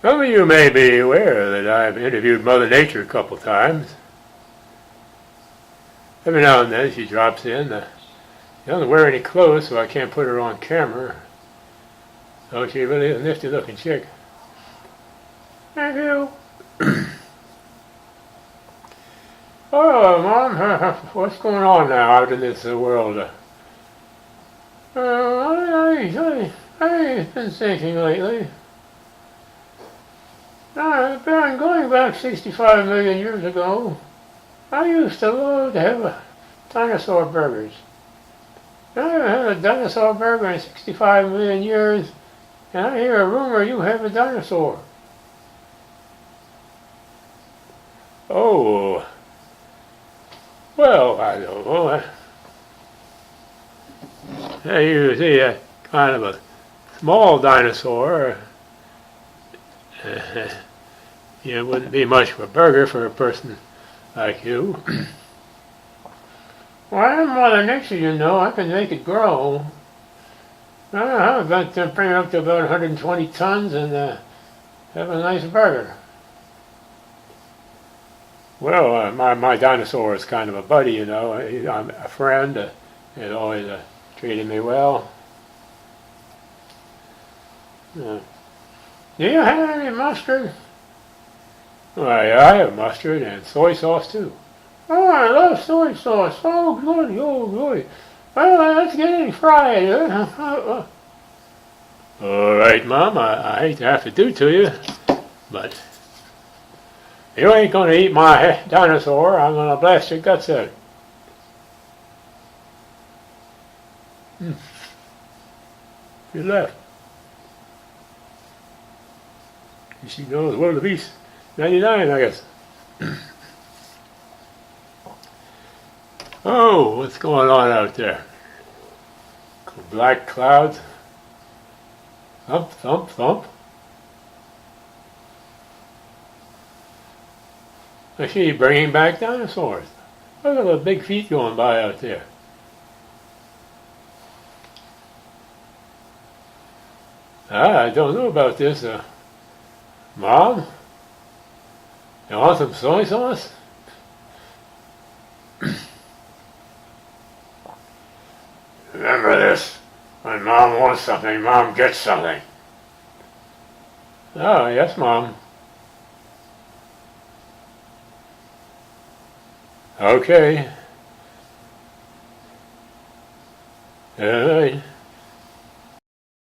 Some of you may be aware that I've interviewed Mother Nature a couple times. Every now and then she drops in. She doesn't wear any clothes, so I can't put her on camera. So she really is a nifty looking chick. Thank you. Oh, Mom, what's going on now out in this world? I've been thinking lately. I've been going back 65 million years ago. I used to love to have dinosaur burgers. I haven't had a dinosaur burger in 65 million years, and I hear a rumor you have a dinosaur. Oh, well, I don't know. You see a kind of a small dinosaur. It wouldn't be much of a burger for a person like you. Well, I'm Mother Nature, you know. I can make it grow. I've got to bring it up to about 120 tons and have a nice burger. Well, my dinosaur is kind of a buddy, you know. I'm a friend. He's always treated me well. Do you have any mustard? Why, I have mustard and soy sauce too. Oh, I love soy sauce. Oh, good, oh, good. Well, let's get it fried. All right, Mom, I hate to have to do to you, but you ain't going to eat my dinosaur. I'm going to blast your guts out. You left. She knows World of Beast 99, I guess. Oh, what's going on out there? Black clouds. Thump, thump, thump. I see you bringing back dinosaurs. Look at the big feet going by out there. I don't know about this. Mom? You want some soy sauce? Remember this. When Mom wants something, Mom gets something. Oh, yes, Mom. Okay. All right.